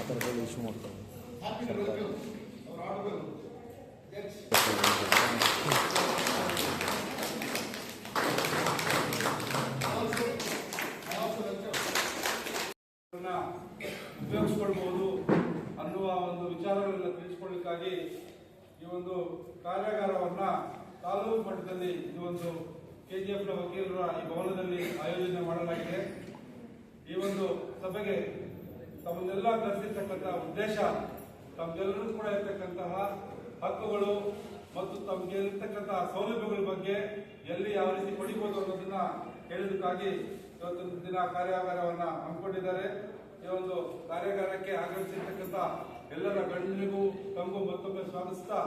ಥರದಲ್ಲಿ ಇಶ್ಯೂ ಮಾಡ್ತಾರೆ. ಉಪಯೋಗಿಸ್ಕೊಳ್ಬಹುದು ಅನ್ನುವ ಒಂದು ವಿಚಾರಗಳನ್ನು ತಿಳಿಸಿಕೊಳ್ಳಲಿಕ್ಕಾಗಿ ಈ ಒಂದು ಕಾರ್ಯಾಗಾರವನ್ನು ತಾಲೂಕು ಮಟ್ಟದಲ್ಲಿ ಈ ಒಂದು KGF ವಕೀಲರ ಈ ಭವನದಲ್ಲಿ ಆಯೋಜನೆ ಮಾಡಲಾಗಿದೆ. ಈ ಒಂದು ಸಭೆಗೆ ತಮ್ಮನ್ನೆಲ್ಲ ಕರೆಸಿರ್ತಕ್ಕಂಥ ಉದ್ದೇಶ ತಮ್ಗೆಲ್ಲರೂ ಕೂಡ ಇರತಕ್ಕಂತಹ ಹಕ್ಕುಗಳು ಮತ್ತು ತಮಗೆ ಇರತಕ್ಕಂತಹ ಸೌಲಭ್ಯಗಳ ಬಗ್ಗೆ ಎಲ್ಲಿ ಯಾವ ರೀತಿ ಪಡಿಬಹುದು ಅನ್ನೋದನ್ನ ಹೇಳೋದಕ್ಕಾಗಿ ಇವತ್ತೊಂದು ದಿನ ಕಾರ್ಯಾಗಾರವನ್ನು ಹಮ್ಮಿಕೊಂಡಿದ್ದಾರೆ. ಈ ಒಂದು ಕಾರ್ಯಾಗಾರಕ್ಕೆ ಆಗಮಿಸಿರ್ತಕ್ಕಂಥ ಎಲ್ಲರ ಗಣ್ಯರಿಗೂ ತಮಗೂ ಮತ್ತೊಮ್ಮೆ ಸ್ವಾಗತಿಸ್ತಾ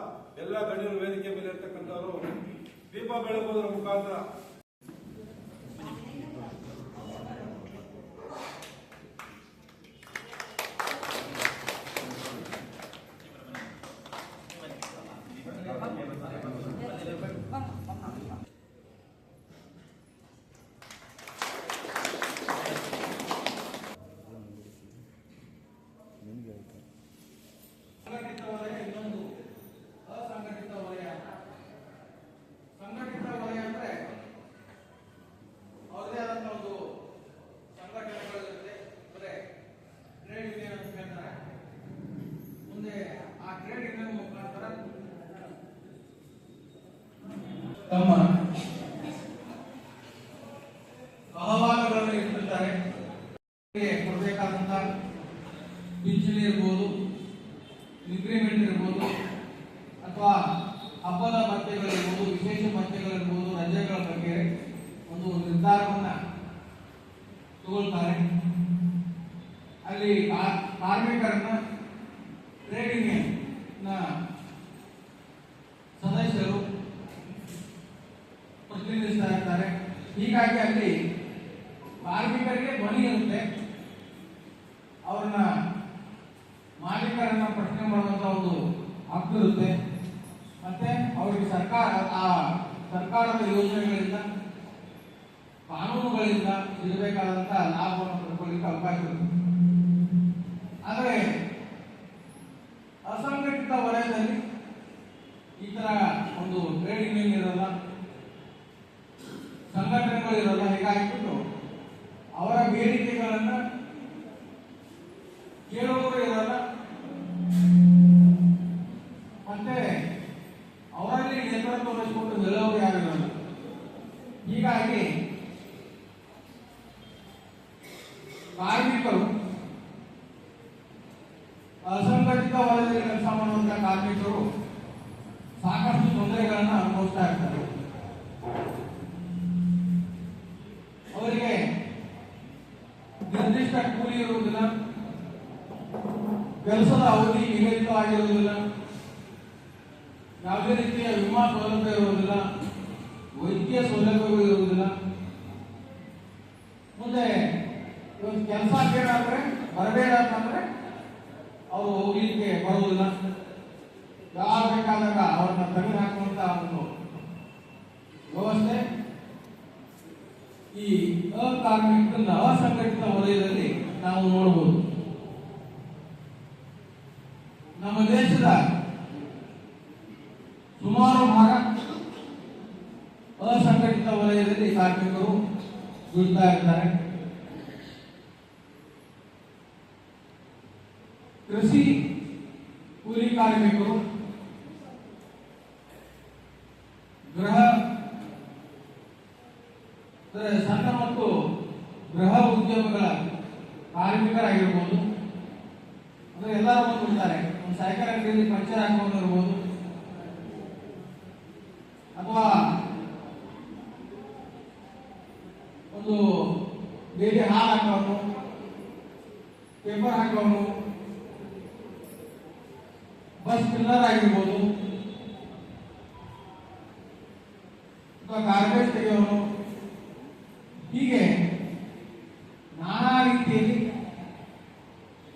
ಎಲ್ಲ ಗಣ್ಯರು ವೇದಿಕೆ ಮೇಲೆ ಇರ್ತಕ್ಕಂಥವರು ದೀಪ ಬೆಳಗುವುದರ ಮುಖಾಂತರ ಸಂಘಟಿತ ವಲಯ, ಇನ್ನೊಂದು ಅಸಂಘಟಿತ ವಲಯ. ಸಂಘಟಿತ ವಲಯ ಅಂದ್ರೆ ಅವರದೇ ಆದಂತಹ ಒಂದು ಸಂಘಟನೆಗಳಿರುತ್ತೆ. ಅಂದ್ರೆ ಟ್ರೇಡ್ ಯೂನಿಯನ್ ಅಂತ ಹೇಳ್ತಾರೆ. ಮುಂದೆ ಆ ಟ್ರೇಡ್ ಯೂನಿಯನ್ ಮುಖಾಂತರ ತಮ್ಮ ಅಹವಾಲುಗಳನ್ನು ಇಟ್ಟಿರ್ತಾರೆ. ಕೊಡಬೇಕಾದಂತ ಪಿಂಚಣಿ ಇರ್ಬೋದು, ಇನ್ಕ್ರಿಮೆಂಟ್ ಇರ್ಬೋದು, ಅಥವಾ ಹಬ್ಬದ ಭತ್ಯೆಗಳಿರ್ಬೋದು, ವಿಶೇಷ ಭತ್ಯೆಗಳಿರ್ಬೋದು, ರಜೆಗಳ ಬಗ್ಗೆ ಒಂದು ನಿರ್ಧಾರವನ್ನ ತಗೊಳ್ತಾರೆ. ಅಲ್ಲಿ ಕಾರ್ಮಿಕರನ್ನ ಟ್ರೇಡ್ ಯೂನಿಯನ್ ನ ಸದಸ್ಯರು ಪ್ರತಿನಿಧಿಸ್ತಾ ಇರ್ತಾರೆ. ಹೀಗಾಗಿ ಅಲ್ಲಿ ಕಾರ್ಮಿಕರಿಗೆ ಧ್ವನಿ ಇರುತ್ತೆ. ಅವ್ರನ್ನ ಮಾಲೀಕರನ್ನ ಪ್ರಶ್ನೆ ಮಾಡುವಂತ ಒಂದು ಹಕ್ಕಿರುತ್ತೆ. ಮತ್ತೆ ಅವರಿಗೆ ಸರ್ಕಾರದ ಯೋಜನೆಗಳಿಂದ, ಕಾನೂನುಗಳಿಂದ ಸಿಗಬೇಕಾದಂತ ಲಾಭವನ್ನು ಪಡ್ಕೊಳ್ಳಿಕ್ಕೆ ಅವಕಾಶ ಇರುತ್ತೆ. ಆದರೆ ಅಸಂಘಟಿತ ವಲಯದಲ್ಲಿ ಈ ತರ ಒಂದು ಟ್ರೇಡ್ ಯೂನಿಯನ್ ಇರಲ್ಲ, ಸಂಘಟನೆಗಳು ಇರಲ್ಲ. ಹೀಗಾಗಿಬಿಟ್ಟು ಅವರ ಬೇಡಿಕೆಗಳನ್ನ ಕೇಳುವವರು ಇರಲ್ಲ, ಮತ್ತೆ ಅವರಲ್ಲಿ ನೇತೃತ್ವ ವಹಿಸಿಕೊಂಡು ಹೇಳೋರು ಯಾರಿರಲ್ಲ. ಹೀಗಾಗಿ ಕಾರ್ಮಿಕರು, ಅಸಂಘಟಿತ ವಲಯದಲ್ಲಿ ಕೆಲಸ ಮಾಡುವಂತಹ ಕಾರ್ಮಿಕರು ಸಾಕಷ್ಟು ತೊಂದರೆಗಳನ್ನು ಅನುಭವಿಸ್ತಾ ಇರ್ತಾರೆ. ಅವರಿಗೆ ನಿರ್ದಿಷ್ಟ ಕೂಲಿ ಇರುವುದಿಲ್ಲ, ಕೆಲಸದ ಅವಧಿ ನಿಗದಿತವಾಗಿರುವುದಿಲ್ಲ, ಯಾವುದೇ ರೀತಿಯ ವಿಮಾ ಸೌಲಭ್ಯ ಇರುವುದಿಲ್ಲ, ವೈದ್ಯಕೀಯ ಸೌಲಭ್ಯಗಳು ಇರುವುದಿಲ್ಲ. ಮುಂದೆ ಇವತ್ತು ಕೆಲಸ ಬೇಡಾದ್ರೆ ಬರಬೇಡ ಅಂತಂದ್ರೆ ಅವರು ಹೋಗ್ಲಿಕ್ಕೆ ಬರುವುದಿಲ್ಲ. ಯಾವಾಗ ಬೇಕಾದಾಗ ಅವ್ರನ್ನ ತೆಗೆದು ಹಾಕುವಂತ ಒಂದು ವ್ಯವಸ್ಥೆ ಈ ಅಸಂಘಟಿತ ವಲಯದಲ್ಲಿ ನಾವು ನೋಡಬಹುದು. ನಮ್ಮ ದೇಶದ ಸುಮಾರು ಭಾಗ ಅಸಂಘಟಿತ ವಲಯದಲ್ಲಿ ಕಾರ್ಮಿಕರು ದುಡಿತಾ ಇರ್ತಾರೆ. ಕೃಷಿ ಕೂಲಿ ಕಾರ್ಮಿಕರು, ಗೃಹ ಸಣ್ಣ ಮತ್ತು ಗೃಹ ಉದ್ಯಮಗಳ ಕಾರ್ಮಿಕರಾಗಿರ್ಬೋದು. ಅಂದ್ರೆ ಎಲ್ಲರೂ ಬಂದ್ಬಿಡ್ತಾರೆ. ಒಂದು ಸೈಕಲ್ ಅಂಗಡಿಯಲ್ಲಿ ಪಂಚರ್ ಹಾಕೊಂಡು ಇರ್ಬೋದು, ಅಥವಾ ಒಂದು ಬೇರೆ ಹಾಲು ಹಾಕೋನು, ಪೇಪರ್ ಹಾಕೋನು, ಬಸ್ ಪಿಲ್ಲರ್ ಆಗಿರ್ಬೋದು, ಅಥವಾ ಗಾರ್ಬೇಜ್ ತೆಗೆಯೋನು, ಹೀಗೆ ನಾನಾ ರೀತಿಯಲ್ಲಿ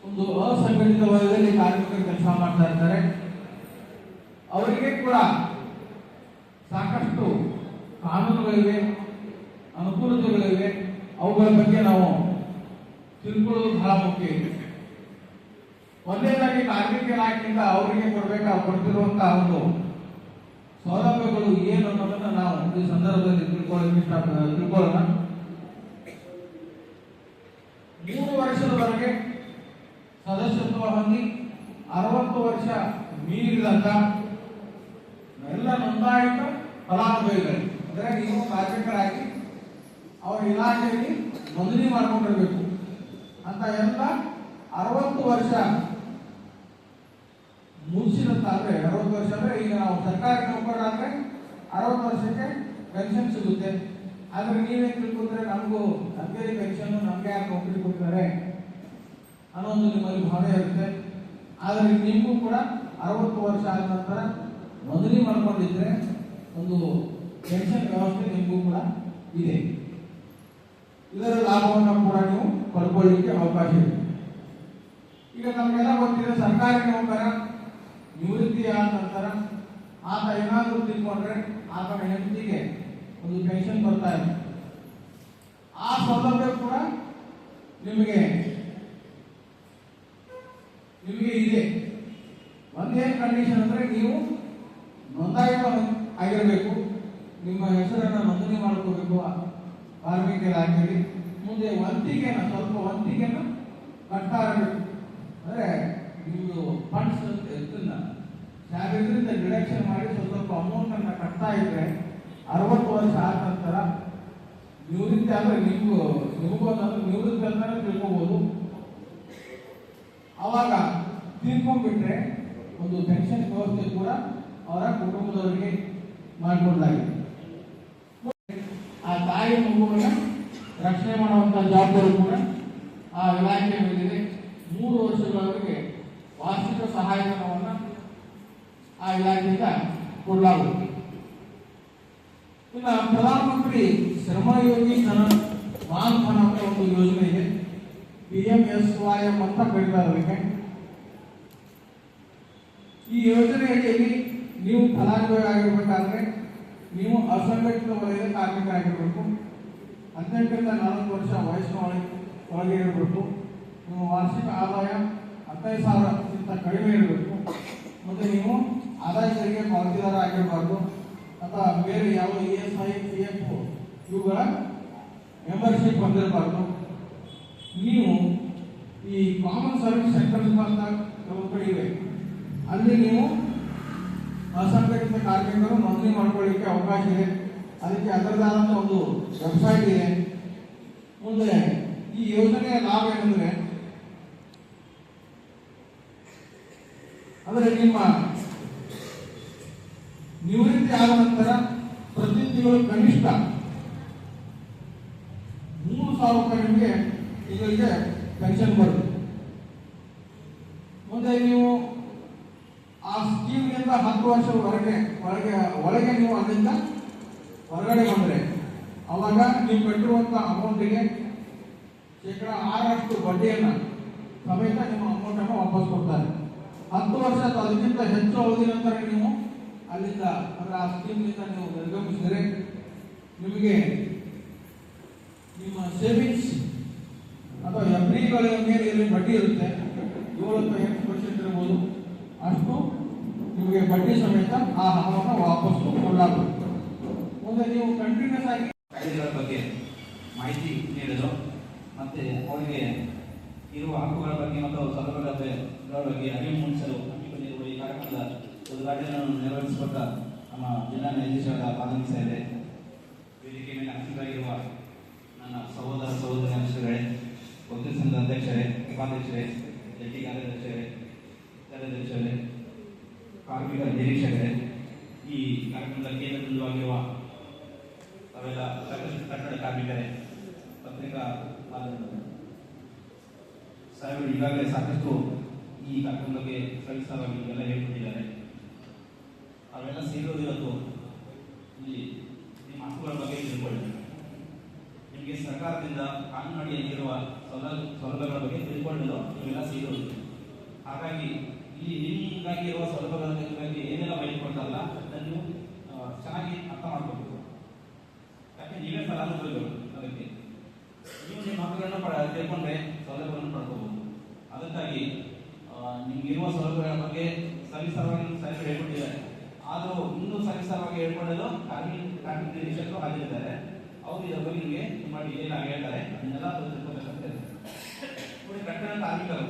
ಒಂದು ಅಸಂಘಟಿತ ವಲಯದಲ್ಲಿ ಕಾರ್ಮಿಕರು ಕೆಲಸ ಮಾಡ್ತಾ ಇರ್ತಾರೆ. ಅವರಿಗೆ ಕೂಡ ಸಾಕಷ್ಟು ಕಾನೂನುಗಳಿವೆ, ಅನುಕೂಲತೆಗಳಿವೆ. ಅವುಗಳ ಬಗ್ಗೆ ನಾವು ತಿಳ್ಕೊಳ್ಳೋದು ಬಹಳ ಮುಖ್ಯ ಇದೆ. ಒಂದನೇದಾಗಿ ಕಾರ್ಮಿಕ ಇಲಾಖೆಯಿಂದ ಅವರಿಗೆ ಕೊಡ್ತಿರುವಂತಹ ಒಂದು ಸೌಲಭ್ಯಗಳು ಏನು ಅನ್ನೋದನ್ನ ನಾವು ಈ ಸಂದರ್ಭದಲ್ಲಿ ತಿಳ್ಕೊಳ್ಳೋಣ. 3 ವರ್ಷದವರೆಗೆ ಸದಸ್ಯತ್ವ ಹೊಂದಿ 60 ವರ್ಷ ಮೀರಿದಂತ ಎಲ್ಲ ನೋಂದಾಯಿತ ಫಲಾನುಭವಿಗಳು ಅಂದ್ರೆ ನೀವು ಕಾರ್ಮಿಕರಾಗಿ ಅವರ ಇಲಾಖೆಯಲ್ಲಿ ನೋಂದಣಿ ಮಾಡ್ಕೊಂಡಿರ್ಬೇಕು ಅಂತ ಎಲ್ಲ 60 ವರ್ಷ ಮುಗಿಸಿದಂತ ಅಂದ್ರೆ 60 ವರ್ಷ ಅಂದ್ರೆ ಈಗ ನಾವು ಸರ್ಕಾರಿ ನೌಕರರಾದ್ರೆ 60 ವರ್ಷಕ್ಕೆ ಪೆನ್ಷನ್ ಸಿಗುತ್ತೆ. ಆದ್ರೆ ನೀವೇನ್ ತಿಳ್ಕೊಂಡ್ರೆ ನಮಗೆ ಪೆನ್ಷನ್ ನಮ್ಗೆ ಯಾರು ನೌಕರಿ ಕೊಡ್ತಾರೆ ಅನ್ನೋದು ನಿಮ್ಮಲ್ಲಿ ಭಾವನೆ ಇರುತ್ತೆ. ಆದ್ರೆ ನಿಮಗೂ ಕೂಡ 60 ವರ್ಷ ಆದ ನಂತರ ನೋಂದಣಿ ಮಾಡ್ಕೊಂಡಿದ್ರೆ ಒಂದು ಪೆನ್ಷನ್ ವ್ಯವಸ್ಥೆ ನಿಮಗೂ ಕೂಡ ಇದೆ. ಇದರ ಲಾಭವನ್ನು ಕೂಡ ನೀವು ಪಡ್ಕೊಳ್ಳಿಕ್ಕೆ ಅವಕಾಶ ಇದೆ. ಈಗ ನಮಗೆಲ್ಲ ಗೊತ್ತಿದೆ, ಸರ್ಕಾರಿ ನೌಕರ ನಿವೃತ್ತಿ ಆದ ನಂತರ ಆತ ಏನಾದರೂ ತಿಳ್ಕೊಂಡ್ರೆ ಆತನ ಹೆಂಡತಿಗೆ ಒಂದು ಪೆನ್ಷನ್ ಬರ್ತಾ ಇದೆ. ಆ ಸೌಲಭ್ಯ ಕೂಡ ನಿಮಗೆ ಇದೆ. ಒಂದೇನು ಕಂಡೀಷನ್ ಅಂದ್ರೆ ನೀವು ನೋಂದಾಯಿತ ಆಗಿರಬೇಕು, ನಿಮ್ಮ ಹೆಸರನ್ನು ನೋಂದಣಿ ಮಾಡ್ಕೋಬೇಕು ಕಾರ್ಮಿಕ ಇಲಾಖೆಯಲ್ಲಿ. ಮುಂದೆ ಸ್ವಲ್ಪ ವಂತಿಗೆನ ಕಟ್ತಾ ಇರಬೇಕು. ಅಂದ್ರೆ ನಿಮ್ದು ಫಂಡ್ಸ್ ಇದನ್ನ ಸ್ಯಾಲರಿಯಿಂದ ಡಿಡಕ್ಷನ್ ಮಾಡಿ ಸ್ವಲ್ಪ ಅಮೌಂಟ್ ಅನ್ನ ಕಟ್ತಾ ಇದ್ರೆ 60 ವರ್ಷ ಆದ ನಂತರ ನಿವೃತ್ತಿ ಅಂದ್ರೆ ನಿಮಗೊಂದು ನಿವೃತ್ತಿ ಅಂತಾನೆ ತಿಳ್ಕೋಬಹುದು. ಅವಾಗ ತೀರ್ಕೊಂಡ್ಬಿಟ್ರೆ ಒಂದು ಪೆನ್ಷನ್ ವ್ಯವಸ್ಥೆ ಕೂಡ ಅವರ ಕುಟುಂಬದವರಿಗೆ ಮಾಡಿಕೊಡಲಾಗಿದೆ. ಆ ತಾಯಿ ಮಗುವನ್ನ ರಕ್ಷಣೆ ಮಾಡುವಂತ ಜವಾಬ್ದಾರಿ ಕೂಡ ಆ ಇಲಾಖೆ ಮೇಲಿದೆ. 3 ವರ್ಷಗಳವರೆಗೆ ವಾರ್ಷಿಕ ಸಹಾಯಧನವನ್ನು ಆ ಇಲಾಖೆಯಿಂದ ಕೊಡಲಾಗುತ್ತದೆ. ಇನ್ನು ಪ್ರಧಾನಮಂತ್ರಿ ಶ್ರಮಯೋಗಿ ಮಾನ್ಧನ ಅಂತ ಒಂದು ಯೋಜನೆ ಇದೆ, PMSYM ಅಂತ ಕರೀತಾರೆ ಅದಕ್ಕೆ. ಈ ಯೋಜನೆಯಲ್ಲಿ ನೀವು ಫಲಾನುಭವಿ ಆಗಿರ್ಬೇಕಾದ್ರೆ ನೀವು ಅಸಂಘಟಿತ ವಲಯದ ಕಾರ್ಮಿಕರಾಗಿರ್ಬೇಕು, 18ರಿಂದ 40 ವರ್ಷ ವಯಸ್ಸಿನ ಒಳಗೆ ಇರಬೇಕು, ನಿಮ್ಮ ವಾರ್ಷಿಕ ಆದಾಯ 15,000ಕ್ಕಿಂತ ಕಡಿಮೆ ಇರಬೇಕು, ಮತ್ತೆ ನೀವು ಆದಾಯ ತೆರಿಗೆ ಪಾವತಿದಾರ ಆಗಿರಬಾರ್ದು ಅಥವಾ ಬೇರೆ ಯಾವ ESI PF ಇವುಗಳ ಮೆಂಬರ್ಶಿಪ್ ಹೊಂದಿರಬಾರ್ದು. ನೀವು ಈ ಕಾಮನ್ ಸರ್ವಿಸ್ ಸೆಂಟರ್ಸ್ ಅಂತ ಕೆಲವು ಕಡೆ ಇವೆ, ಅಲ್ಲಿ ನೀವು ಅಸಂಘಟಿತ ಕಾರ್ಮಿಕರು ನೋಂದಣಿ ಮಾಡ್ಕೊಳ್ಳಿಕ್ಕೆ ಅವಕಾಶ ಇದೆ. ಅದಕ್ಕೆ ಅದರದಾದಂಥ ಒಂದು ವೆಬ್ಸೈಟ್ ಇದೆ. ಮುಂದೆ ಈ ಯೋಜನೆಯ ಲಾಭ ಏನಂದ್ರೆ ನಿಮ್ಮ ನಿವೃತ್ತಿ ಆದ ನಂತರ ಪ್ರತಿ ತಿಂಗಳು ಕನಿಷ್ಠ 3,000 ರೂಪಾಯಿ ನಿಮಗೆ ತಿಂಗಳಿಗೆ ಪೆನ್ಷನ್ ಬರುತ್ತೆ. ಮುಂದೆ ನೀವು ಆ ಸ್ಕೀಮ್ನಿಂದ 10 ವರ್ಷದ ಒಳಗೆ ನೀವು ಅಲ್ಲಿಂದ ಹೊರಗಡೆ ಬಂದ್ರೆ ಅವಾಗ ನೀವು ಕಟ್ಟಿರುವಂತ ಅಮೌಂಟಿಗೆ 6% ಬಡ್ಡಿಯನ್ನ ಸಮೇತ ನಿಮ್ಮ ಅಮೌಂಟ್ ಅನ್ನು ವಾಪಸ್ ಕೊಡ್ತಾರೆ. 10 ವರ್ಷ ಅಥವಾ ಅದಕ್ಕಿಂತ ಹೆಚ್ಚು ಅವಧಿ ನಂತರ ನೀವು ಅಲ್ಲಿಂದ ಅಂದ್ರೆ ಆ ಸ್ಕೀಮ್ನಿಂದ ನೀವು ನಿರ್ಗಮಿಸಿದರೆ ನಿಮಗೆ ನಿಮ್ಮ ಸೇವಿಂಗ್ಸ್ ಅಥವಾ FDಗಳ ಮೇಲೆ ಇಲ್ಲಿ ಬಡ್ಡಿ ಇರುತ್ತೆ, 7-8% ಇರಬಹುದು. ಅಷ್ಟು ನಿಮಗೆ ಬಡ್ಡಿ ಸಮೇತ ಆ ಹಣವನ್ನು ವಾಪಸ್ ಕೊಡಲಾಗುತ್ತೆ. ಮುಂದೆ ನೀವು ಕಂಟಿನ್ಯೂಸ್ ಆಗಿ ಕಾಯ್ದೆಗಳ ಬಗ್ಗೆ ಮಾಹಿತಿ ನೀಡಲು ಮತ್ತೆ ಅವರಿಗೆ ಇರುವ ಹಕ್ಕುಗಳ ಬಗ್ಗೆ ಮತ್ತು ಸೌಲಭ್ಯಗಳ ಬಗ್ಗೆ ಅರಿವು ಮೂಡಿಸಲು ಹಮ್ಮಿಕೊಂಡಿರುವ ಈ ಕಾರ್ಯಕ್ರಮದ ಉದ್ಘಾಟನೆಯನ್ನು ನೆರವೇರಿಸಿಕೊಟ್ಟ ನಮ್ಮ ಜಿಲ್ಲಾ ನಿರ್ದೇಶಕರಾದ ಪಾದಮಿಸ ಇದೆ. ವೇದಿಕೆ ಮೇಲೆ ಹಸಿರಾಗಿರುವ ನನ್ನ ಸಹೋದರಿಯರೇ, ವಕೀಲ ಸಂಘದ ಅಧ್ಯಕ್ಷರೇ, ಉಪಾಧ್ಯಕ್ಷರೇ, ಜಂಟಿ ಕಾರ್ಯದರ್ಶಿಗಳೇ, ಕಾರ್ಮಿಕ ನಿರೀಕ್ಷಕರೇ, ಈ ಕಾರ್ಯಕ್ರಮದ ಕೇಂದ್ರ ಬಿಂದುವಾಗಿರುವ ತಾವೆಲ್ಲ ಕಟ್ಟಡ ಕಾರ್ಮಿಕರೇ, ಪತ್ರಿಕಾ ಸಾಹೇಬರು ಈಗಾಗಲೇ ಸಾಕಷ್ಟು ಈ ಕಾರ್ಯಕ್ರಮದ ಬಗ್ಗೆ ಸವಿಸ್ತಾರವಾಗಿ ಎಲ್ಲ ಹೇಳ್ಕೊಟ್ಟಿದ್ದಾರೆ. ಅವೆಲ್ಲ ಸೇರೋದು ಇವತ್ತು ಇಲ್ಲಿ ನಿಮ್ಮ ಹಕ್ಕುಗಳ ಬಗ್ಗೆ ತಿಳ್ಕೊಳ್ಳಿ. ನಿಮಗೆ ಸರ್ಕಾರದಿಂದ ಕಾನೂನು ಅಡಿಯಲ್ಲಿರುವ ಸೌಲಭ್ಯಗಳ ಬಗ್ಗೆ ತಿಳ್ಕೊಳ್ಳಲು ನೀವೆಲ್ಲ ಸೇರೋದು. ಹಾಗಾಗಿ ಇಲ್ಲಿ ನಿಮಗಾಗಿ ಇರುವ ಸೌಲಭ್ಯಗಳ ಬಗ್ಗೆ ಏನೆಲ್ಲ ಮಾಹಿತಿ ಕೊಡ್ತಾರಲ್ಲ ಅದನ್ನು ನೀವು ಚೆನ್ನಾಗಿ ಅರ್ಥ ಮಾಡ್ಕೋಬೇಕು. ಯಾಕೆ ನೀವೇ ಫಲಾನುಭವಿಗಳು, ಅದಕ್ಕೆ ನೀವು ನಿಮ್ಮ ಹಕ್ಕುಗಳನ್ನು ತಿಳ್ಕೊಂಡ್ರೆ ಸೌಲಭ್ಯಗಳನ್ನು ಪಡ್ಕೋಬಹುದು. ಅದಕ್ಕಾಗಿ ನಿಮ್ಗಿರುವ ಸೌಲಭ್ಯಗಳ ಬಗ್ಗೆ ಸವಿಸ್ತಾರವಾಗಿ ಸಾಹೇಬರು ಹೇಳ್ಕೊಟ್ಟಿದ್ದಾರೆ. ಆದರೂ ಇನ್ನೂ ಸವಿಸ್ತಾರವಾಗಿ ಹೇಳ್ಕೊಳ್ಳಲು ಕಾರ್ಮಿಕ ನಿರೀಕ್ಷಕರು ಹಾಜರಿದ್ದಾರೆ. ಅವರು ಇದರ ಬಗ್ಗೆ ನಿಮಗೆ ತುಂಬ ಡೀಟೇಲ್ ಆಗಿ ಹೇಳ್ತಾರೆ. ಅದನ್ನೆಲ್ಲ ತಿಳ್ಕೊಬೇಕಂತ ಇದೆ. ನೋಡಿ, ಕಟ್ಟಡ ಕಾರ್ಮಿಕರು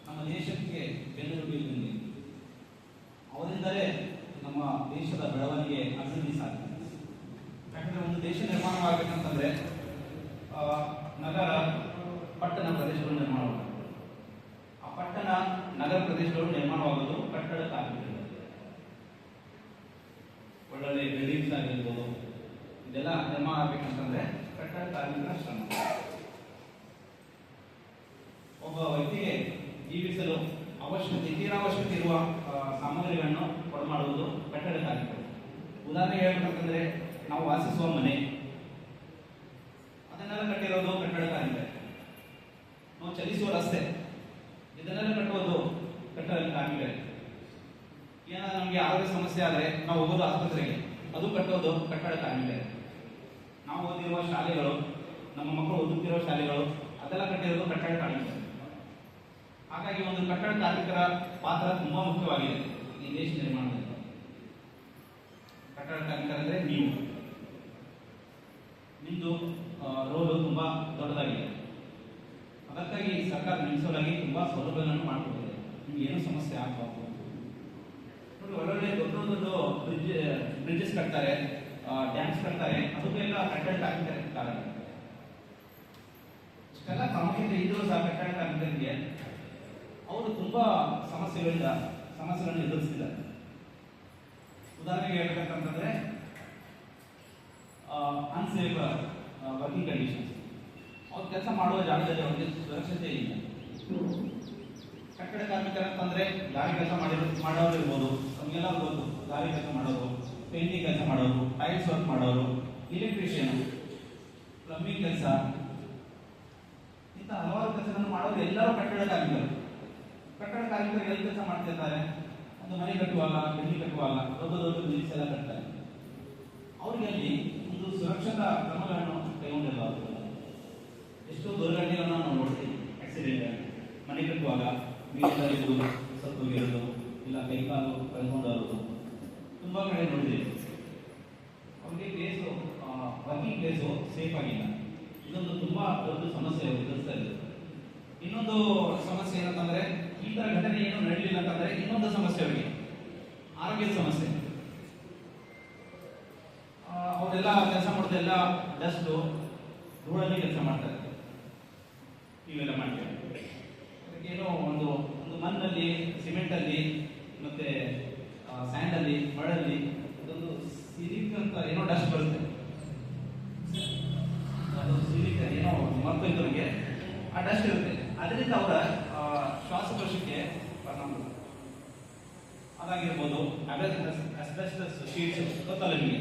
ನಮ್ಮ ದೇಶಕ್ಕೆ ಬೆನ್ನೆಲುಬು ಇದ್ದಂಗೆ. ಅವರಿಂದಲೇ ನಮ್ಮ ದೇಶದ ಬೆಳವಣಿಗೆ ಅಭಿವೃದ್ಧಿ ಸಾಧ್ಯ. ಯಾಕಂದ್ರೆ ಒಂದು ದೇಶ ನಿರ್ಮಾಣವಾಗಬೇಕಂತಂದ್ರೆ ನಗರ, ಪಟ್ಟಣ ಪ್ರದೇಶಗಳು ನಿರ್ಮಾಣವಾಗುತ್ತೆ. ಆ ಪಟ್ಟಣ, ನಗರ ಪ್ರದೇಶಗಳು ನಿರ್ಮಾಣವಾಗೋದು ಕಟ್ಟಡ ಕಾರ್ಮಿಕರು. ಒಳ್ಳೊಳ್ಳೆ ಬಿಲ್ಡಿಂಗ್ಸ್ ಆಗಿರ್ಬೋದು, ಇದೆಲ್ಲ ನಿರ್ಮಾಣ ಆಗ್ಬೇಕಂತಂದ್ರೆ ಕಟ್ಟಡ ಕಾರ್ಮಿಕರ ಶ್ರಮ. ಒಬ್ಬ ವ್ಯಕ್ತಿಗೆ ಜೀವಿಸಲು ತೀರಾವಶ್ಯಕತೆ ಇರುವ ಸಾಮಗ್ರಿಗಳನ್ನು ಕೊಡಮಾಡುವುದು ಕಟ್ಟಡ ಕಾರ್ಮಿಕರು. ಉದಾಹರಣೆ ಹೇಳ್ಬೇಕಂತಂದ್ರೆ ನಾವು ವಾಸಿಸುವ ಮನೆ, ಅದನ್ನೆಲ್ಲ ಕಟ್ಟಿರೋದು ಕಟ್ಟಡ ಕಾರ್ಮಿಕರು. ನಾವು ಚಲಿಸುವ ರಸ್ತೆ, ಇದನ್ನೆಲ್ಲ ಕಟ್ಟುವುದು ಕಟ್ಟಡ ಕಾರ್ಮಿಕರು. ಏನಾದ್ರು ನಮಗೆ ಆರೋಗ್ಯ ಸಮಸ್ಯೆ ಆದರೆ ನಾವು ಹೋಗೋದು ಆಸ್ಪತ್ರೆಗೆ, ಅದು ಕಟ್ಟೋದು ಕಟ್ಟಡ ಕಾರ್ಮಿಕರು. ನಾವು ಓದಿರುವ ಶಾಲೆಗಳು, ನಮ್ಮ ಮಕ್ಕಳು ಓದುತ್ತಿರುವ ಶಾಲೆಗಳು, ಅದೆಲ್ಲ ಕಟ್ಟಿರೋದು ಕಟ್ಟಡ ಕಾರ್ಮಿಕರು. ಹಾಗಾಗಿ ಒಂದು ಕಟ್ಟಡ ಕಾರ್ಮಿಕರ ಪಾತ್ರ ತುಂಬಾ ಮುಖ್ಯವಾಗಿದೆ ಈ ದೇಶ ನಿರ್ಮಾಣದಲ್ಲಿ. ಕಟ್ಟಡ ಕಾರ್ಮಿಕರಂದ್ರೆ ನಿಮ್ದು ರೋಲು ತುಂಬಾ ದೊಡ್ಡದಾಗಿದೆ. ಅದಕ್ಕಾಗಿ ಸರ್ಕಾರ ನಿಲ್ಲಿಸೋದಾಗಿ ತುಂಬಾ ಸೌಲಭ್ಯಗಳನ್ನು ಮಾಡಿಕೊಟ್ಟಿದೆ. ನಿಮ್ಗೆ ಏನೂ ಸಮಸ್ಯೆ ಆಗಬಾರ್ದು. ನೋಡಿ, ಒಳ್ಳೊಳ್ಳೆ ದೊಡ್ಡ ಬ್ರಿಡ್ಜಸ್ ಕಟ್ತಾರೆ, ಡ್ಯಾಮ್ಸ್ ಕಟ್ತಾರೆ. ಅದಕ್ಕೆಲ್ಲ ಕಟ್ಟಡ ಕಾರ್ಮಿಕರ ಕಾರಣ. ಇಷ್ಟೆಲ್ಲ ಪ್ರಾಮುಖ್ಯತೆ ಇದ್ದರೂ ಸಹ ಕಟ್ಟಡ ಕಾರ್ಮಿಕರಿಗೆ ಅವರು ತುಂಬಾ ಸಮಸ್ಯೆಗಳನ್ನು ಎದುರಿಸ್ತಿದ್ದಾರೆ. ಉದಾಹರಣೆಗೆ ಹೇಳ್ಬೇಕಂತಂದ್ರೆ ಅನ್ಸೇಫ್ ವರ್ಕಿಂಗ್ ಕಂಡೀಷನ್ಸ್. ಅವ್ರು ಕೆಲಸ ಮಾಡುವ ಜಾಗದಲ್ಲಿ ಅವರಿಗೆ ಸುರಕ್ಷತೆ ಇಲ್ಲ. ಕಟ್ಟಡ ಕಾರ್ಮಿಕರಂತಂದ್ರೆ ಗಾಡಿ ಕೆಲಸ ಮಾಡೋರು ಇರ್ಬೋದು, ನಮಗೆಲ್ಲ ಗೊತ್ತು. ಗಾಡಿ ಕೆಲಸ ಮಾಡೋರು, ಪೇಂಟಿಂಗ್ ಕೆಲಸ ಮಾಡೋರು, ಟೈಲ್ಸ್ ವರ್ಕ್ ಮಾಡೋರು, ಎಲೆಕ್ಟ್ರಿಷಿಯನ್, ಪ್ಲಂಬಿಂಗ್ ಕೆಲಸ, ಇಂಥ ಹಲವಾರು ಕೆಲಸಗಳನ್ನು ಮಾಡೋರು ಎಲ್ಲರೂ ಕಟ್ಟಡ ಕಾರ್ಮಿಕರು. ಕಟ್ಟಡ ಕಾರ್ಮಿಕರು ಎಲ್ಲಿ ಕೆಲಸ ಮಾಡ್ತಿರ್ತಾರೆ? ಒಂದು ಮನೆ ಕಟ್ಟುವಾಗ, ಬಿಲ್ಡಿಂಗ್ ಕಟ್ಟುವಾಗ ದೊಡ್ಡ ಬಿಲ್ಡಿಂಗ್ಸ್ ಎಲ್ಲ ಕಟ್ತಾರೆ. ಅವರಿಗೆ ಅಲ್ಲಿ ಒಂದು ಸುರಕ್ಷತಾ ಕ್ರಮಗಳನ್ನು ಕೈಗೊಂಡಿರಲಾಗುತ್ತದೆ. ಎಷ್ಟೋ ದುರ್ಘಟನೆಗಳನ್ನು ನಾವು ನೋಡ್ತೀವಿ. ಆಕ್ಸಿಡೆಂಟ್, ಮನೆ ಕಟ್ಟುವಾಗ ಮೀನಿದ್ದು ಸತ್ತೋಗಿರೋದು, ಇಲ್ಲ ಕೈಕಾಲು ಕಳ್ಕೊಂಡೋದು ತುಂಬಾ ಕಡೆ ನೋಡಿದೆ. ಅವರಿಗೆ ಪ್ಲೇಸು, ವರ್ಕಿಂಗ್ ಪ್ಲೇಸು ಸೇಫ್ ಆಗಿಲ್ಲ. ಇದೊಂದು ತುಂಬಾ ದೊಡ್ಡ ಸಮಸ್ಯೆ ಎದುರಿಸ್ತಾ ಇದೆ. ಇನ್ನೊಂದು ಸಮಸ್ಯೆ ಏನಂತಂದ್ರೆ, ಈ ತರ ಘಟನೆ ಏನು ನಡೆಯಲಿಲ್ಲ ಅಂತಂದ್ರೆ ಇನ್ನೊಂದು ಸಮಸ್ಯೆ ಅವರಿಗೆ ಆರೋಗ್ಯದ ಸಮಸ್ಯೆ. ಅವರೆಲ್ಲ ಕೆಲಸ ಮಾಡೋದೆಲ್ಲ ಡಸ್ಟ್, ಧೂಳಲ್ಲಿ ಕೆಲಸ ಮಾಡ್ತಾರೆ. ಇವೆಲ್ಲ ಮಾಡ್ತಾರೆ. ಅದಕ್ಕೇನೋ ಒಂದು ಮಣ್ಣಲ್ಲಿ, ಸಿಮೆಂಟ್ ಅಲ್ಲಿ, ಮತ್ತೆ ಸ್ಯಾಂಡ್ ಅಲ್ಲಿ, ಮಣ್ಣಲ್ಲಿ ಅದೊಂದು ಸಿಲಿಕ್ ಅಂತ ಏನೋ ಡಸ್ಟ್ ಬರುತ್ತೆ. ಅದು ಸಿಲಿಕ್ ಏನೋ ಮರ್ತೊಯ್ದವ್ರಿಗೆ ಆ ಡಸ್ಟ್ ಇರುತ್ತೆ. ಅದರಿಂದ ಅವರ ಶ್ವಾಸಕೋಶಕ್ಕೆ ಪರಿಣಾಮ ಬರುತ್ತೆ. ಅದಾಗಿರ್ಬೋದು, ಅಸ್ಬೆಸ್ಟಸ್ ಶೀಟ್ಸ್ ಗೊತ್ತಲ್ಲ ನಿಮಗೆ,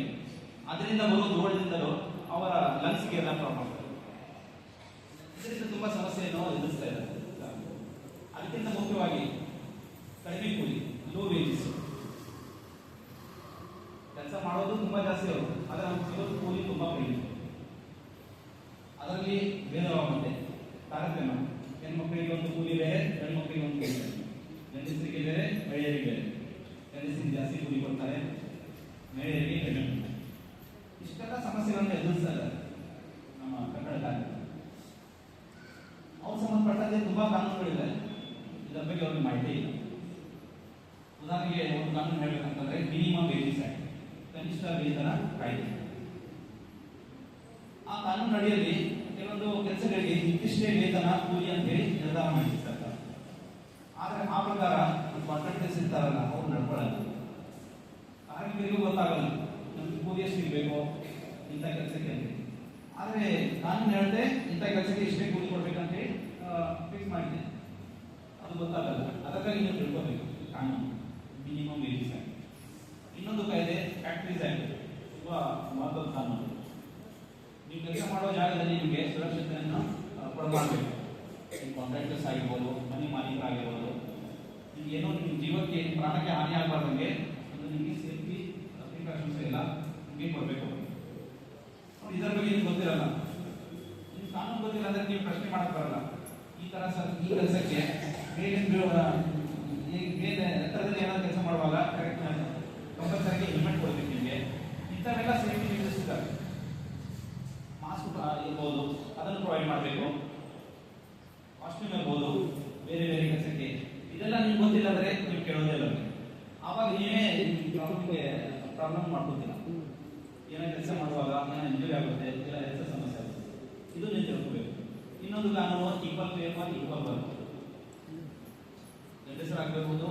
ಅದರಿಂದ ಬರೋ ಧೂಳಿನಿಂದಲೂ ಅವರ ಲಂಗ್ಸ್ಗೆ ಎಲ್ಲ ಪ್ರಾಬ್ಲಮ್. ಇದರಿಂದ ತುಂಬಾ ಸಮಸ್ಯೆಯನ್ನು ಎದುರಿಸ್ತಾ ಇದ್ದಾರೆ. ಅದಕ್ಕಿಂತ ಮುಖ್ಯವಾಗಿ ಕಡಿಮೆ ಕೂಲಿ, ಲೋ ವೇಜಸ್. ಕೆಲಸ ಮಾಡೋದು ತುಂಬಾ ಜಾಸ್ತಿ ಅವರು, ಆದರೆ ಅವ್ರಿಗೆ ಸಿಗೋದು ಕೂಲಿ ತುಂಬಾ ಕಡಿಮೆ. ಅದರಲ್ಲಿ ಭೇದವಾಗುತ್ತೆ ತಾರತಮ್ಯ. ಹೆಣ್ಮಕ್ಳಿಗೆ ಒಂದು ಕೂಲಿ ಬೇರೆ, ಗಂಡ್ಮಕ್ಳಿಗೆ ಒಂದು ಕೂಲಿ ಬೇರೆ. ಗಂಡಸರಿಗೆ ಬೇರೆ, ಮಹಿಳೆಯರಿಗೆ ಬೇರೆ. ಗಂಡಸರಿಗೆ ಜಾಸ್ತಿ ಕೂಲಿ ಕೊಡ್ತಾರೆ, ಮಹಿಳೆಯರಿಗೆ ಕಡಿಮೆ. ಇಷ್ಟೆಲ್ಲ ಸಮಸ್ಯೆಗಳನ್ನು ಎದುರಿಸ್ತಾ ಇದ್ದಾರೆ ನಮ್ಮ ಕಟ್ಟಡ ಕಾರ್ಮಿಕರು. ಅವ್ರು ಸಂಬಂಧಪಟ್ಟಂತೆ ತುಂಬಾ ಕಾನೂನುಗಳಿವೆ. ಇದರ ಬಗ್ಗೆ ಅವ್ರಿಗೆ ಮಾಹಿತಿ ಇಲ್ಲ. ಉದಾಹರಣೆಗೆ ಒಂದು ಕಾನೂನು ಹೇಳ್ಬೇಕಂತಂದ್ರೆ ಮಿನಿಮಮ್ ವೇಜಸ್ ಆಕ್ಟ್, ಕನಿಷ್ಠ ವೇತನ ಕಾಯ್ದೆ. ಆ ಕಾನೂನು ಅಡಿಯಲ್ಲಿ ಕೆಲವೊಂದು ಕೆಲಸಗಳಿಗೆ ಇಂತಿಷ್ಟೇ ವೇತನ, ಕೂಲಿ ಅಂತ ಹೇಳಿ ನಿರ್ಧಾರ ಮಾಡಿರ್ತಾರೆ. ಆದ್ರೆ ಆ ಪ್ರಕಾರ ಕಾಂಟ್ರಾಕ್ಟರ್ಸ್ ಇರ್ತಾರಲ್ಲ, ಅವ್ರು ನಡ್ಕೊಳ್ಳಲ್ಲ. ಕಾರ್ಮಿಕರಿಗೂ ಗೊತ್ತಾಗಲ್ಲ ನಮ್ಗೆ ಕೂಲಿ ಎಷ್ಟು ಇರಬೇಕು ಇಂಥ ಕೆಲಸಕ್ಕೆ ಅಂತ. ಆದ್ರೆ ಕಾನೂನು ಹೇಳುತ್ತೆ ಇಂಥ ಕೆಲಸಕ್ಕೆ ಇಷ್ಟೇ ಕೂಲಿ ಕೊಡ್ಬೇಕಂತ ಹೇಳಿ ಫಿಕ್ಸ್ ಮಾಡಿದೆ. ಅದು ಗೊತ್ತಾಗಲ್ಲ. ಅದಕ್ಕಾಗಿ ನೀವು ತಿಳ್ಕೋಬೇಕು ಕಾನೂನು ಮಿನಿಮಮ್ ವೇಜಸ್ ಆಕ್ಟ್. ಇನ್ನೊಂದು ಕಾಯ್ದೆ ಫ್ಯಾಕ್ಟರೀಸ್ ಆಕ್ಟ್, ತುಂಬಾ ಮಹತ್ವದ ಕಾನೂನು. ನೀವು ಕೆಲಸ ಮಾಡುವ ಜಾಗದಲ್ಲಿ ನಿಮಗೆ ಸುರಕ್ಷತೆಯನ್ನು ಕೊಡಬೇಕು. ಕಾಂಟ್ರಾಕ್ಟರ್ಸ್ ಆಗಿರ್ಬೋದು, ಮನೆ ಮಾಲೀಕರಾಗಿರ್ಬೋದು, ನಿಮ್ಗೆ ಏನೋ ನಿಮ್ಮ ಜೀವಕ್ಕೆ, ಪ್ರಾಣಕ್ಕೆ ಹಾನಿ ಆಗಬಾರ್ದಂಗೆ ಒಂದು ನಿಮಗೆ ಸೇಫ್ಟಿ ಪ್ರಿಕಾಷನ್ಸ್ ಎಲ್ಲ ನಿಮಗೆ ಕೊಡಬೇಕು. ಇದರ ಬಗ್ಗೆ ನಿಮ್ಗೆ ಗೊತ್ತಿರಲ್ಲ, ನಿಮ್ಗೆ ಕಾನೂನು ಗೊತ್ತಿಲ್ಲ ಅಂದ್ರೆ ನೀವು ಪ್ರಶ್ನೆ ಮಾಡಕ್ ಬರಲ್ಲ. ಈ ಕೆಲಸಕ್ಕೆ ಮೇಲೆ ಎತ್ತರದಲ್ಲಿ ಏನಾದ್ರು ಕೆಲಸ ಮಾಡುವಾಗ ಕಂಪಲ್ಸರಿ ಹೆಲ್ಮೆಟ್ ಕೊಡ್ಬೇಕು ನಿಮಗೆ. ಇಂಥವೆಲ್ಲ ಸೇಫ್ಟಿ ಮೆಜರ್ಸ್ ಇದ್ದಾವೆ. ಮಾಸ್ಕ್ ಇರ್ಬೋದು, ಅದನ್ನು ಪ್ರೊವೈಡ್ ಮಾಡಬೇಕು. ಕಾಸ್ಟ್ಯೂಮ್ ಇರ್ಬೋದು, ಬೇರೆ ಬೇರೆ ಕೆಲಸಕ್ಕೆ ಇದೆಲ್ಲ ನಿಮ್ಗೆ ಗೊತ್ತಿಲ್ಲ ಅಂದರೆ ನೀವು ಕೇಳೋದೇ ಇಲ್ಲ. ಆವಾಗ ನೀವೇ ಪ್ರಾಬ್ಲಮ್ ಮಾಡ್ಕೊತೀರ. ಏನೋ ಕೆಲಸ ಮಾಡುವಾಗ ಏನೋ ಇಂಜುರಿ ಆಗುತ್ತೆ, ಇಲ್ಲ ಹೆಲ್ತ್ ಸಮಸ್ಯೆ ಆಗುತ್ತೆ, ಇದು ನೀವು ತಿಳ್ಕೋಬೇಕು. ಇನ್ನೊಂದು ಕಾನೂನು equal pay for equal work. ಗಂಡಸರಾಗಿರ್ಬೋದು,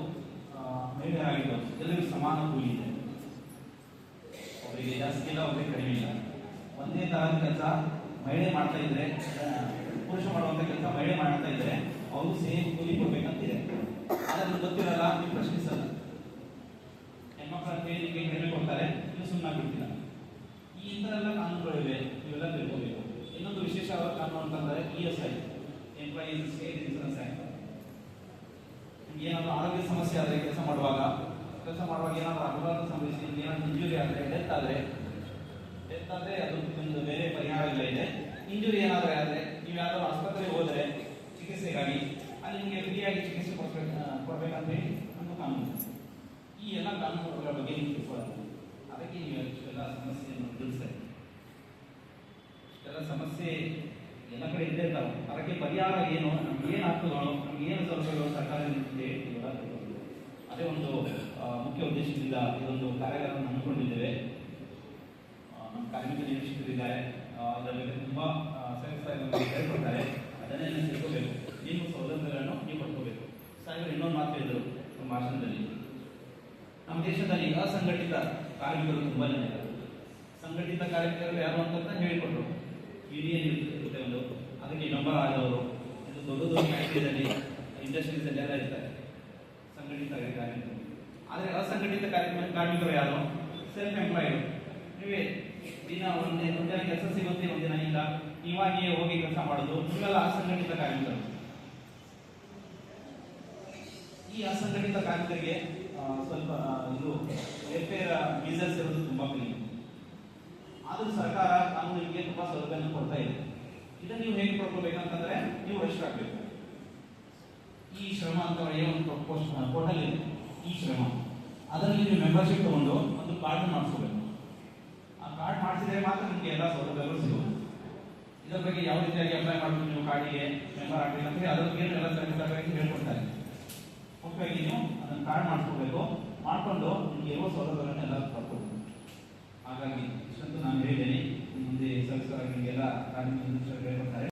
ಮಹಿಳೆಯರಾಗಿರ್ಬೋದು, ಎಲ್ಲರಿಗೂ ಸಮಾನ ಕೂಲಿ ಇದೆ. ಅವರಿಗೆ ಜಾಸ್ತಿ ಇಲ್ಲ, ಅವರಿಗೆ ಕಡಿಮೆ ಇಲ್ಲ. ಒಂದೇ ತರಹದ ಕೆಲಸ ಮಹಿಳೆ ಮಾಡ್ತಾ ಇದ್ರೆ, ಪುರುಷ ಮಾಡುವಂಥ ಕೆಲಸ ಮಹಿಳೆ ಮಾಡ್ತಾ ಇದ್ರೆ ಅವರು ಸೇಮ್ ಕೂಲಿ ಕೊಡ್ಬೇಕಂತಿದೆ. ಅದನ್ನು ಗೊತ್ತಿರಲ್ಲ, ನೀವು ಪ್ರಶ್ನಿಸಲ್ಲ. ಹೆಣ್ಮಕ್ಳ ನಿಮಗೆ ಕಡಿಮೆ ಕೊಡ್ತಾರೆ, ನೀವು ಸುಮ್ಮನೆ ಬಿಡ್ತೀರ. ಈ ಇಂಥವೆಲ್ಲ ಕಾನೂನುಗಳಿವೆ, ಇವೆಲ್ಲ ತಿಳ್ಕೋಬೇಕು. ಇನ್ನೊಂದು ವಿಶೇಷವಾದ ಕಾನೂನು ಅಂತಂದರೆ ESI, employees state insurance act. ನಿಮ್ಗೆ ಏನಾದರೂ ಆರೋಗ್ಯ ಸಮಸ್ಯೆ ಆದರೆ ಕೆಲಸ ಮಾಡುವಾಗ ಏನಾದರೂ ಅಪಘಾತ ಸಂಭವಿಸಿ ಏನಾದರೂ ಇಂಜುರಿ ಆದರೆ, ಡೆತ್ ಆದರೆ ಅದು ಒಂದು ಬೇರೆ ಪರಿಹಾರಗಳ ಇದೆ. ಇಂಜುರಿ ಏನಾದರೂ ಆದರೆ ನೀವು ಯಾವ್ದಾದ್ರು ಆಸ್ಪತ್ರೆಗೆ ಹೋದರೆ ಚಿಕಿತ್ಸೆಗಾಗಿ ಅಲ್ಲಿ ನಿಮಗೆ ಫ್ರೀಯಾಗಿ ಚಿಕಿತ್ಸೆ ಕೊಡಬೇಕಂತ ಹೇಳಿ ಒಂದು ಕಾನೂನು. ಈ ಎಲ್ಲ ಕಾನೂನುಗಳ ಬಗ್ಗೆ ನೀವು ತಿಳ್ಕೊಳ್ಳೋದು. ಅದಕ್ಕೆ ನೀವು ಇಷ್ಟೆಲ್ಲ ಸಮಸ್ಯೆಯನ್ನು ತಿಳಿಸ್ತಾರೆ. ಇಷ್ಟೆಲ್ಲ ಸಮಸ್ಯೆ ಎಲ್ಲ ಕಡೆ ಇದ್ದೇ ಇರ್ತಾವೆ. ಅದಕ್ಕೆ ಪರಿಹಾರ ಏನು, ನಮ್ಗೆ ಏನು ಆಗ್ತದೋ, ನಮ್ಗೆ ಏನು ಸೌಲಭ್ಯಗಳು ಸರ್ಕಾರದಿಂದ ಇವೆಲ್ಲ ತಿಳ್ಕೊಳ್ಳೋದು. ಅದೇ ಒಂದು ಮುಖ್ಯ ಉದ್ದೇಶದಿಂದ ಇದೊಂದು ಕಾರ್ಯಾಗಾರವನ್ನು ಹಮ್ಮಿಕೊಂಡಿದ್ದೇವೆ. ನಮ್ಮ ಕಾರ್ಮಿಕ ನಿರೀಕ್ಷಕರಿದ್ದಾರೆ, ಇದರ ಬಗ್ಗೆ ತುಂಬ ಹೇಳ್ಕೊಡ್ತಾರೆ. ಅದನ್ನೇ ನೀವು ತಿಳ್ಕೋಬೇಕು. ನಿಮ್ಮ ಸೌಲಭ್ಯಗಳನ್ನು ನೀವು ಪಡ್ಕೋಬೇಕು. ಸಾಹೇಬರು ಇನ್ನೊಂದು ಮಾತು ಹೇಳಿದರು ನಮ್ಮ ಭಾಷಣದಲ್ಲಿ, ನಮ್ಮ ದೇಶದಲ್ಲಿ ಅಸಂಘಟಿತ ಕಾರ್ಮಿಕರು ತುಂಬ ಜನ ಇದ್ದಾರೆ. ಸಂಘಟಿತ ಕಾರ್ಮಿಕರು ಯಾರು ಅಂತ ಹೇಳಿಕೊಟ್ರು. EDN ಇರುತ್ತೆ ಒಂದು, ಅದಕ್ಕೆ ಮೆಂಬರ್ ಆದವರು, ಇದು ದೊಡ್ಡ ದೊಡ್ಡ ಫ್ಯಾಕ್ಟ್ರಿಯಲ್ಲಿ, ಇಂಡಸ್ಟ್ರೀಸಲ್ಲಿ ಎಲ್ಲ ಇರ್ತಾರೆ ಸಂಘಟಿತ ಕಾರ್ಮಿಕರು. ಆದರೆ ಅಸಂಘಟಿತ ಕಾರ್ಮಿಕರು ಯಾರು? Self employed. ನೀವೇ ದಿನ ಒಂದಿನ ಕೆಲಸ ಸಿಗುತ್ತೆ, ಒಂದಿನ ಇಲ್ಲ, ನೀವಾಗಿಯೇ ಹೋಗಿ ಕೆಲಸ ಮಾಡೋದು, ನೀವೆಲ್ಲ ಅಸಂಘಟಿತ ಕಾರ್ಮಿಕರು. ಈ ಅಸಂಘಟಿತ ಕಾರ್ಮಿಕರಿಗೆ ಸ್ವಲ್ಪ ಇದು ವೆಲ್ಫೇರ್ ಮೆಜರ್ಸ್ ಇರೋದು ತುಂಬ ಕಡಿಮೆ. ಆದರೂ ಸರ್ಕಾರ ಕಾನೂನಿಗೆ ತುಂಬ ಸೌಲಭ್ಯವನ್ನು ಕೊಡ್ತಾ ಇದೆ. ಇದನ್ನು ನೀವು ಹೇಗೆ ಪಡ್ಕೋಬೇಕಂತಂದ್ರೆ ನೀವು ರಿಜಿಸ್ಟರ್ ಆಗಬೇಕು. ಈ ಶ್ರಮ ಅಂತ ಒಂದು ಪೋರ್ಟಲ್ ಇದೆ, ಈ ಶ್ರಮ. ಅದರಲ್ಲಿ ನೀವು ಮೆಂಬರ್ಶಿಪ್ ತಗೊಂಡು ಒಂದು ಕಾರ್ಡ್ ಮಾಡಿಸ್ಕೋಬೇಕು. ಆ ಕಾರ್ಡ್ ಮಾಡಿಸಿದ್ರೆ ಮಾತ್ರ ನಿಮಗೆ ಎಲ್ಲ ಸೌಲಭ್ಯಗಳು ಸಿಗೋದು. ಇದರ ಬಗ್ಗೆ ಯಾವ ರೀತಿಯಾಗಿ ಅಪ್ಲೈ ಮಾಡಬೇಕು, ನೀವು ಕಾರ್ಡಿಗೆ ಮೆಂಬರ್ ಆಗಬೇಕು ಅಂತ ಹೇಳಿ ಅದರ ಬಗ್ಗೆ ಎಲ್ಲ ಸರ್ಕಾರಕ್ಕೆ ಹೇಳ್ಕೊಡ್ತಾರೆ. ಮುಖ್ಯವಾಗಿ ನೀವು ಅದನ್ನು ಕಾರ್ಡ್ ಮಾಡಿಸ್ಕೋಬೇಕು. ಮಾಡಿಕೊಂಡು ನಿಮಗೆ ಇರುವ ಸೌಲಭ್ಯಗಳನ್ನೆಲ್ಲ ಪಡ್ಕೋಬೇಕು. ಹಾಗಾಗಿ ಇಷ್ಟಂತೂ ನಾನು ಹೇಳಿದ್ದೇನೆ. ಮುಂದೆ ಸವಿಸ್ತಾರವಾಗಿ ನಿಮಗೆಲ್ಲ ಕಾರ್ಮಿಕ ಹೇಳ್ಕೊಡ್ತಾರೆ.